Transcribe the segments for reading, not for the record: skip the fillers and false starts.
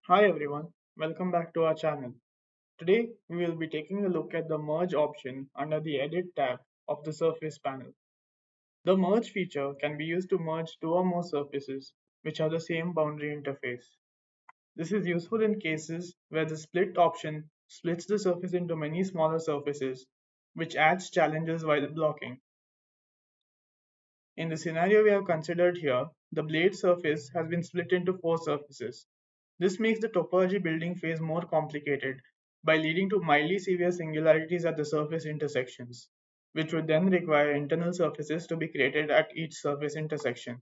Hi everyone, welcome back to our channel. Today we will be taking a look at the merge option under the edit tab of the surface panel. The merge feature can be used to merge two or more surfaces which have the same boundary interface. This is useful in cases where the split option splits the surface into many smaller surfaces, which adds challenges while blocking. In the scenario we have considered here, the blade surface has been split into four surfaces. This makes the topology building phase more complicated by leading to mildly severe singularities at the surface intersections, which would then require internal surfaces to be created at each surface intersection.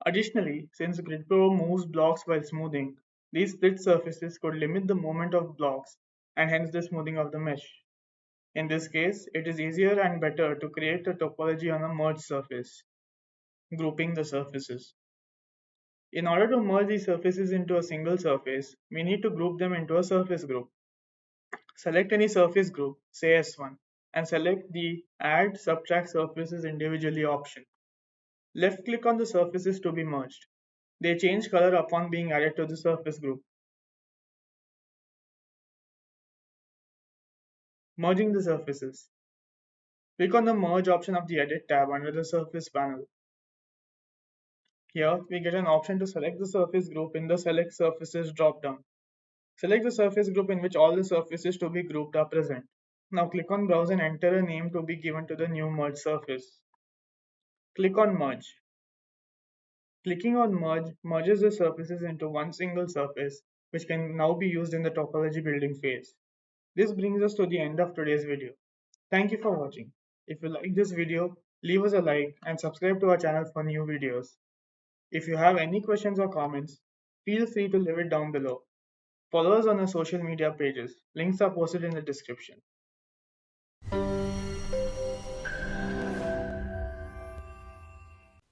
Additionally, since GridPro moves blocks while smoothing, these split surfaces could limit the movement of blocks and hence the smoothing of the mesh. In this case, it is easier and better to create a topology on a merged surface, grouping the surfaces. In order to merge these surfaces into a single surface, we need to group them into a surface group. Select any surface group, say S1, and select the Add Subtract Surfaces Individually option. Left click on the surfaces to be merged. They change color upon being added to the surface group. Merging the surfaces. Click on the Merge option of the Edit tab under the Surface panel. Here, we get an option to select the surface group in the Select Surfaces drop-down. Select the surface group in which all the surfaces to be grouped are present. Now click on Browse and enter a name to be given to the new merged surface. Click on Merge. Clicking on Merge merges the surfaces into one single surface, which can now be used in the topology building phase. This brings us to the end of today's video. Thank you for watching. If you like this video, leave us a like and subscribe to our channel for new videos. If you have any questions or comments, feel free to leave it down below. Follow us on our social media pages. Links are posted in the description.